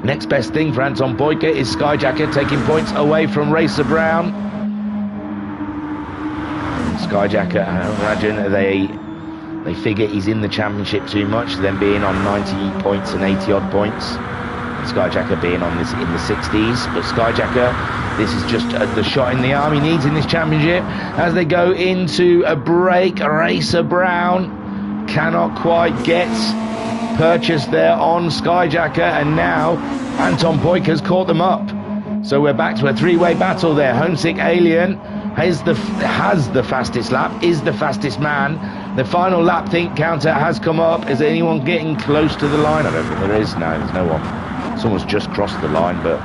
next best thing for Anton Boyka is Skyjacker taking points away from Racer Brown. Skyjacker, I imagine they figure he's in the championship too much, them being on 90 points and 80 odd points. Skyjacker being on this in the 60s, but Skyjacker, this is just the shot in the arm he needs in this championship. As they go into a break, Racer Brown cannot quite get purchase there on Skyjacker, and now Anton Boyka's caught them up. So we're back to a three-way battle there. Homesick Alien has the fastest lap, is the fastest man. The final lap think counter has come up. Is anyone getting close to the line? I don't think there is. No, there's no one. Someone's just crossed the line, but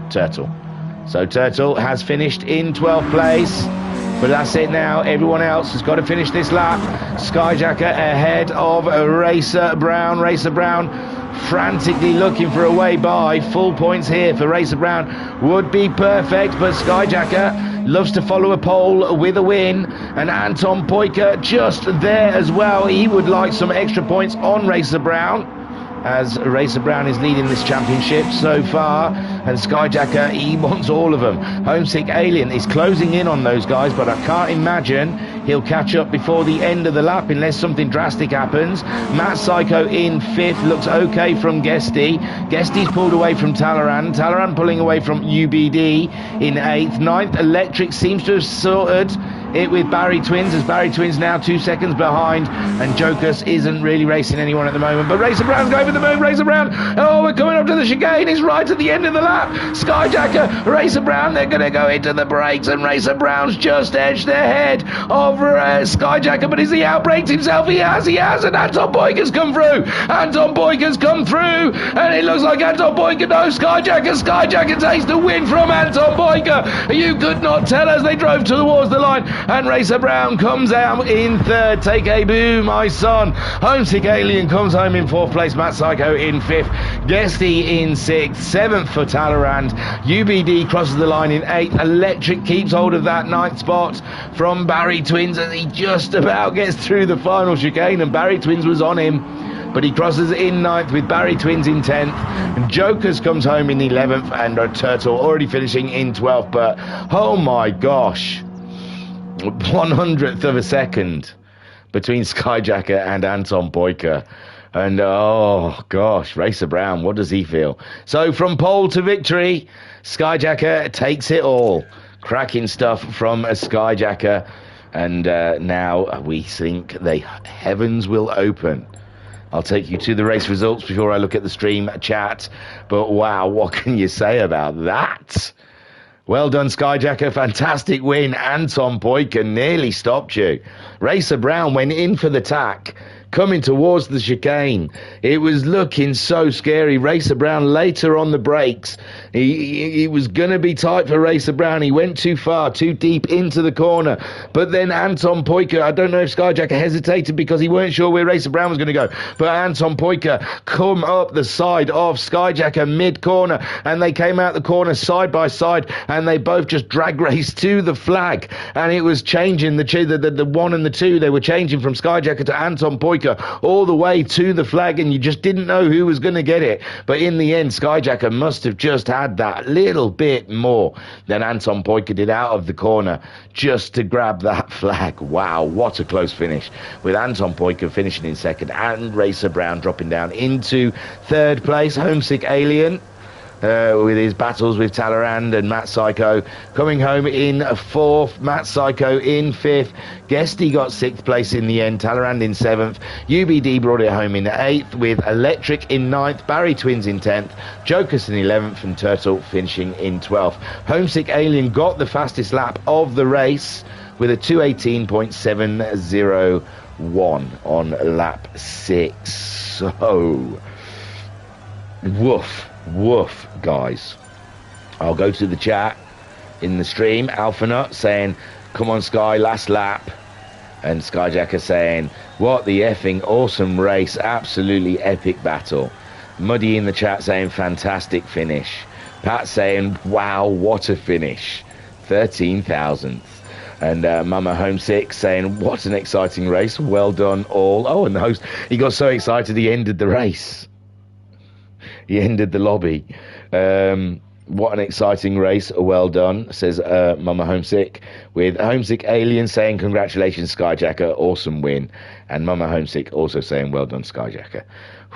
Turtle. So Turtle has finished in 12th place. But that's it now. Everyone else has got to finish this lap. Skyjacker ahead of Racer Brown. Racer Brown frantically looking for a way by. Full points here for Racer Brown would be perfect, but Skyjacker loves to follow a pole with a win. And Anton Boyka just there as well. He would like some extra points on Racer Brown, as Racer Brown is leading this championship so far, and Skyjacker, he wants all of them. Homesick Alien is closing in on those guys, but I can't imagine he'll catch up before the end of the lap unless something drastic happens. Matt Psycho in 5th, looks okay from Guesty. Guesty's pulled away from Talleyrand. Talleyrand pulling away from UBD in 8th. 9th, Electric seems to have sorted it with Barry Twins, as Barry Twins now 2 seconds behind, and Jokus isn't really racing anyone at the moment. But Racer Brown's going for the move. Racer Brown, oh, we're coming up to the chicane. It's right at the end of the lap. Skyjacker, Racer Brown, they're going to go into the brakes, and Racer Brown's just edged ahead of Skyjacker, but has he outbraked himself? He has, and Anton Boyka's come through. Anton Boyka's come through, and it looks like Anton Boyka, no, Skyjacker takes the win from Anton Boyka. You could not tell as they drove towards the line. And Racer Brown comes out in third. Take a boo, my son. Homesick Alien comes home in fourth place. Matt Psycho in fifth. Guesty in sixth. Seventh for Talleyrand. UBD crosses the line in eighth. Electric keeps hold of that ninth spot from Barry Twins as he just about gets through the final chicane, and Barry Twins was on him, but he crosses in ninth with Barry Twins in 10th, and Jokers comes home in 11th, and Turtle already finishing in 12th. But oh my gosh, 100th of a second between Skyjacker and Anton Boyka. And oh gosh, Racer Brown, what does he feel? So from pole to victory, Skyjacker takes it all. Cracking stuff from a Skyjacker. And now we think the heavens will open. I'll take you to the race results before I look at the stream chat. But wow, what can you say about that? Well done, Skyjacker. Fantastic win. Anton Boyka nearly stopped you. Racer Brown went in for the tack, coming towards the chicane. It was looking so scary. Racer Brown later on the brakes. He was going to be tight for Racer Brown. He went too far, too deep into the corner. But then Anton Boyka, I don't know if Skyjacker hesitated because he weren't sure where Racer Brown was going to go. But Anton Boyka come up the side of Skyjacker mid-corner, and they came out the corner side by side, and they both just drag raced to the flag. And it was changing the one and the two. They were changing from Skyjacker to Anton Boyka all the way to the flag, and you just didn't know who was going to get it. But in the end, Skyjacker must have just had that little bit more than Anton Boyka did out of the corner just to grab that flag. Wow, what a close finish, with Anton Boyka finishing in second and Racer Brown dropping down into third place. Homesick Alien with his battles with Talleyrand and Matt Psycho coming home in fourth. Matt Psycho in fifth. Guesty got sixth place in the end. Talleyrand in seventh. UBD brought it home in eighth, with Electric in ninth. Barry Twins in 10th. Jokers in 11th, and Turtle finishing in 12th. Homesick Alien got the fastest lap of the race with a 2:18.701 on lap 6. So woof, guys. I'll go to the chat in the stream. Alphanut saying, come on, Sky, last lap. And Skyjacker saying, what the effing awesome race. Absolutely epic battle. Muddy in the chat saying, fantastic finish. Pat saying, wow, what a finish. 13,000th. And Mama Homesick saying, what an exciting race. Well done, all. Oh, and the host, he got so excited he ended the race. He ended the lobby. What an exciting race. Well done, says Mama Homesick. With Homesick Alien saying, congratulations, Skyjacker. Awesome win. And Mama Homesick also saying, well done, Skyjacker.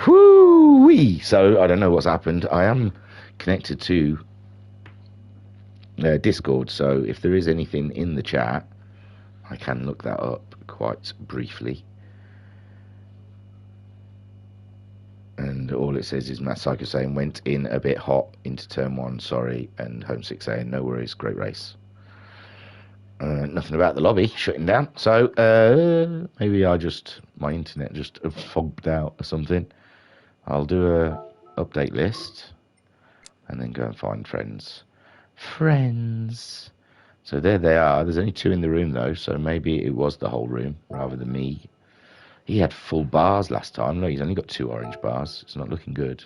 Whoo-wee. So I don't know what's happened. I am connected to Discord. So if there is anything in the chat, I can look that up quite briefly. And all it says is Matt Psycho saying, went in a bit hot into turn 1, sorry. And Homesick saying, no worries, great race. Nothing about the lobby shutting down. So maybe my internet just fogged out or something. I'll do a update list and then go and find friends. So there they are. There's only 2 in the room though, so maybe it was the whole room rather than me. He had full bars last time. No, he's only got 2 orange bars. It's not looking good.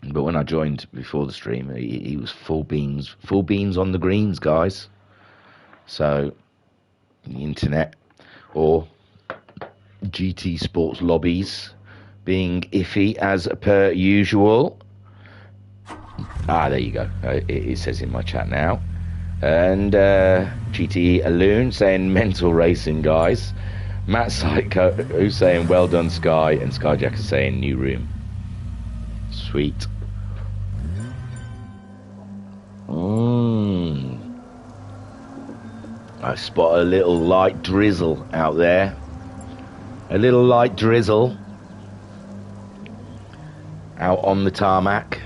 But when I joined before the stream, he was full beans on the greens, guys. So the internet or GTSports lobbies being iffy as per usual. There you go. It says in my chat now. And GTE Alloon saying mental racing, guys. Matt Psycho who's saying well done, Sky, and Skyjacker saying new room. Sweet. I spot a little light drizzle out there. A little light drizzle out on the tarmac,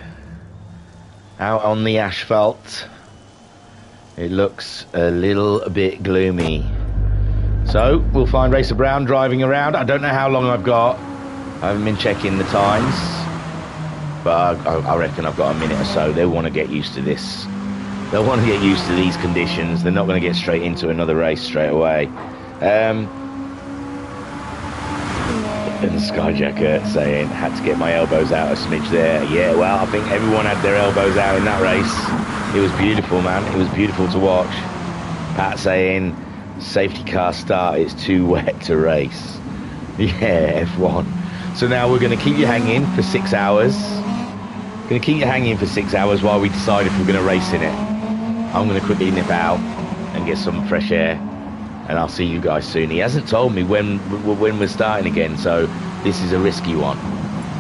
out on the asphalt. It looks a little bit gloomy. So we'll find Racer Brown driving around. I don't know how long I've got. I haven't been checking the times, but I reckon I've got a minute or so. They want to get used to this They'll want to get used to these conditions. They're not going to get straight into another race straight away. And Skyjacker saying, had to get my elbows out a smidge there. Yeah, well, I think everyone had their elbows out in that race. It was beautiful, man. It was beautiful to watch. Pat saying, safety car start, it's too wet to race. Yeah, F1. So now we're going to keep you hanging for 6 hours. Going to keep you hanging for 6 hours while we decide if we're going to race in it. I'm going to quickly nip out and get some fresh air, and I'll see you guys soon. He hasn't told me when we're starting again, so this is a risky one.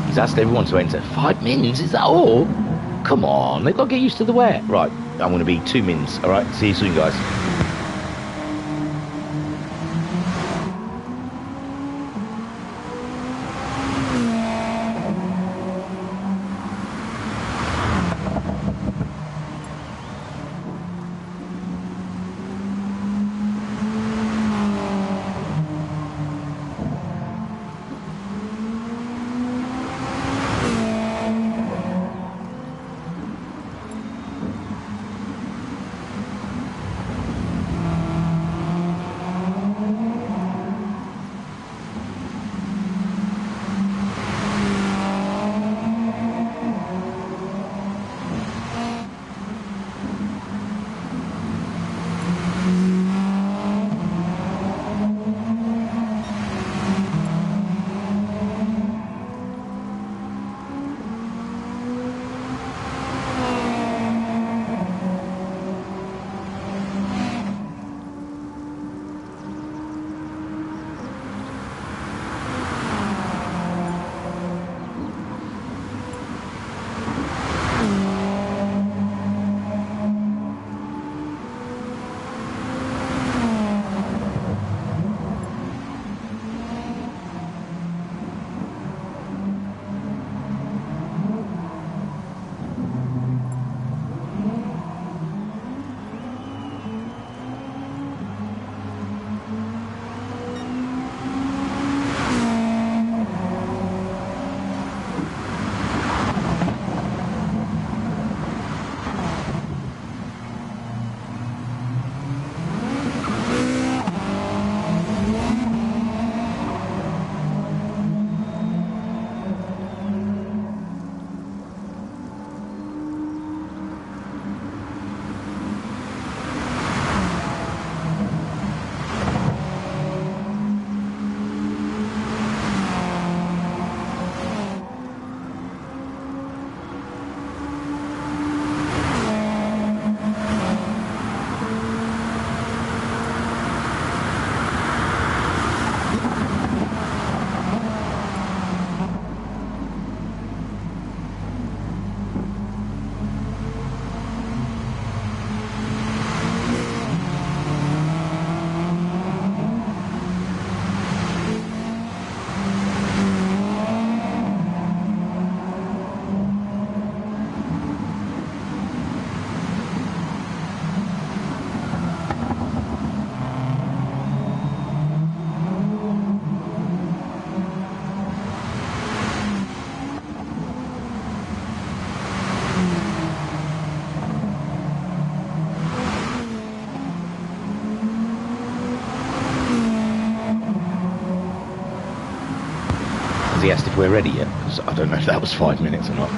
He's asked everyone to enter. 5 mins, is that all? Come on, they've got to get used to the wet. Right, I'm going to be 2 mins. All right, see you soon, guys. He asked if we're ready yet, because I don't know if that was 5 minutes or not.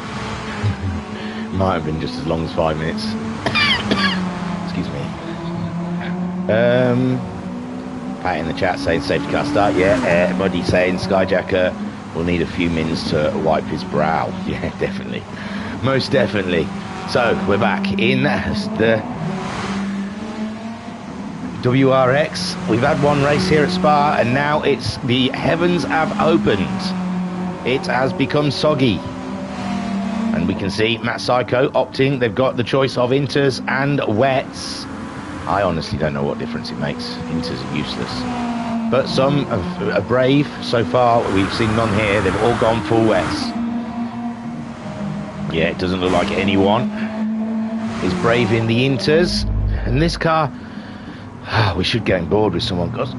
Might have been just as long as 5 minutes. Excuse me. Pat in the chat saying safety car start. Yeah, everybody saying Skyjacker will need a few minutes to wipe his brow. Yeah, definitely. Most definitely. So, we're back in the Wrx. We've had one race here at Spa, and now it's the heavens have opened. It has become soggy. And we can see Matt Psycho opting. They've got the choice of inters and wets. I honestly don't know what difference it makes. Inters are useless. But some are brave. So far, we've seen none here. They've all gone full wets. Yeah, it doesn't look like anyone is brave in the inters. And this car... we should get on board with someone, because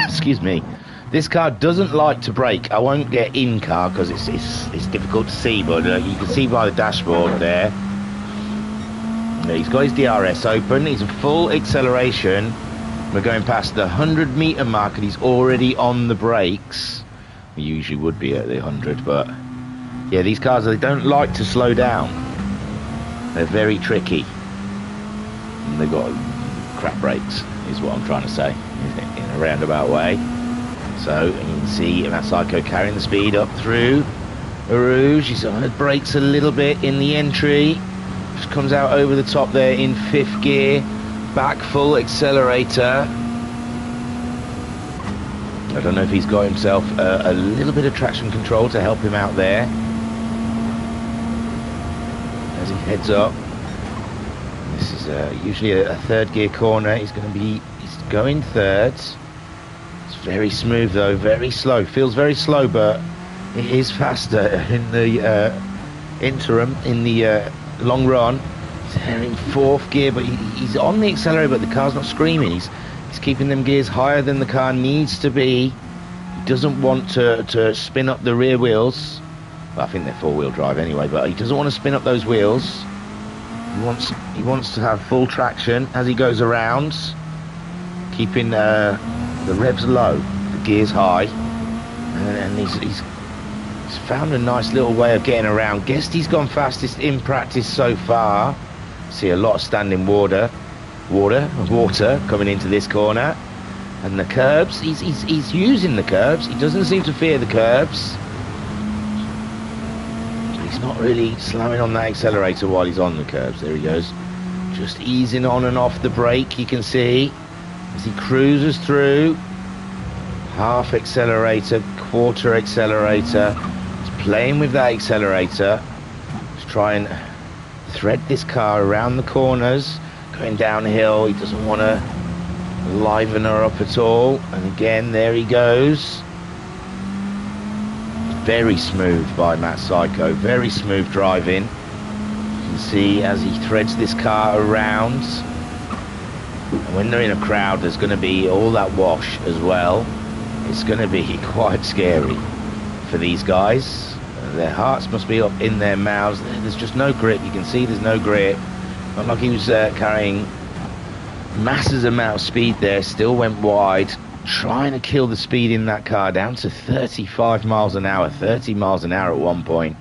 excuse me, this car doesn't like to brake. I won't get in car because it's difficult to see, but you can see by the dashboard there. He's got his DRS open. He's a full acceleration. We're going past the 100-meter mark, and he's already on the brakes. He usually would be at the 100, but yeah, these cars, they don't like to slow down. They're very tricky. And they've got crap brakes, is what I'm trying to say, in a roundabout way. So you can see that Psycho carrying the speed up through Rouge. He's on the brakes a little bit in the entry. Just comes out over the top there in 5th gear. Back full accelerator. I don't know if he's got himself a little bit of traction control to help him out there as he heads up. This is usually a 3rd gear corner. He's going 3rd. It's very smooth though, very slow. Feels very slow, but it is faster in the interim, in the long run. He's in 4th gear, but he's on the accelerator, but the car's not screaming. He's keeping them gears higher than the car needs to be. He doesn't want to spin up the rear wheels. Well, I think they're 4-wheel drive anyway, but he doesn't want to spin up those wheels. He wants to have full traction as he goes around, keeping the revs low, the gears high, and he's found a nice little way of getting around. Guessed he's gone fastest in practice so far. See a lot of standing water coming into this corner, and the curbs. He's using the curbs. He doesn't seem to fear the curbs. But he's not really slamming on that accelerator while he's on the curbs. There he goes, just easing on and off the brake. You can see as he cruises through. Half accelerator, quarter accelerator. He's playing with that accelerator. He's trying to thread this car around the corners, going downhill. He doesn't want to liven her up at all. And again, there he goes. Very smooth by Matt Psycho, very smooth driving. You can see as he threads this car around. And when they're in a crowd, there's going to be all that wash as well. It's going to be quite scary for these guys. Their hearts must be up in their mouths. There's just no grip. You can see there's no grip. Not like he was carrying massive amount of speed there. Still went wide, trying to kill the speed in that car down to 35 miles an hour, 30 miles an hour at one point.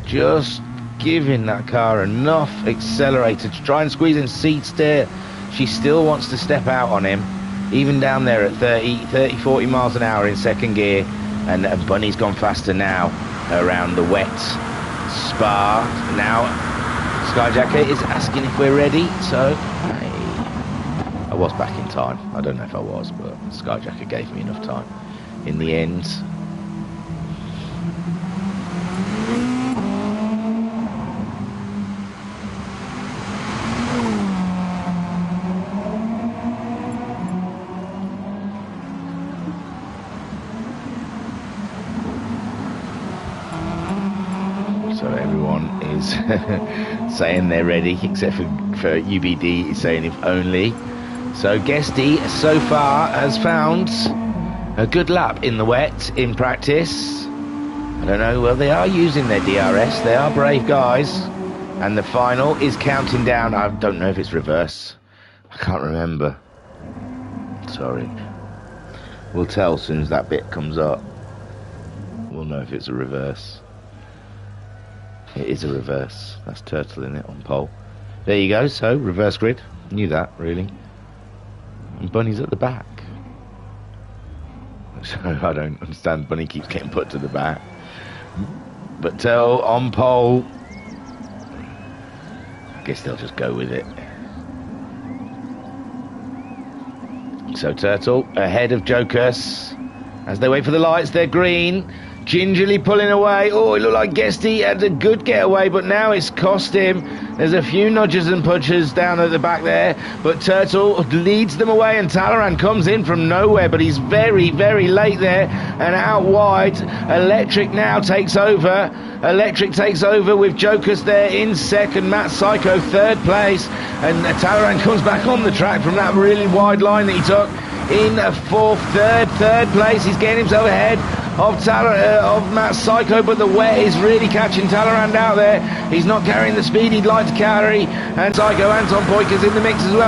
Just giving that car enough accelerator to try and squeeze in seat steer. She still wants to step out on him, even down there at 30, 40 miles an hour in 2nd gear. And Bunny's gone faster now around the wet Spa. Now Skyjacker is asking if we're ready, so I was back in time. I don't know if I was, but Skyjacker gave me enough time in the end. So everyone is saying they're ready, except for UBD is saying if only. So Guesty so far has found a good lap in the wet in practice. I don't know, well, they are using their DRS. They are brave guys. And the final is counting down. I don't know if it's reverse. I can't remember. Sorry. We'll tell as soon as that bit comes up. We'll know if it's a reverse. It is a reverse. That's Turtle in it on pole. There you go. So reverse grid. Knew that really. And Bunny's at the back. So I don't understand. Bunny keeps getting put to the back. But Turtle on pole. I guess they'll just go with it. So Turtle ahead of Jokers as they wait for the lights. They're green. Gingerly pulling away. Oh, it looked like Guesty had a good getaway, but now it's cost him. There's a few nudges and punches down at the back there, but Turtle leads them away, and Talaran comes in from nowhere, but he's very, very late there and out wide. Electric now takes over. Electric takes over with Jokers there in second. Matt Psycho 3rd place, and Talaran comes back on the track from that really wide line that he took in a 4th, 3rd place. He's getting himself ahead of Matt Psycho, but the wet is really catching Talleyrand out there. He's not carrying the speed he'd like to carry, and Psycho Anton Poiker's in the mix as well.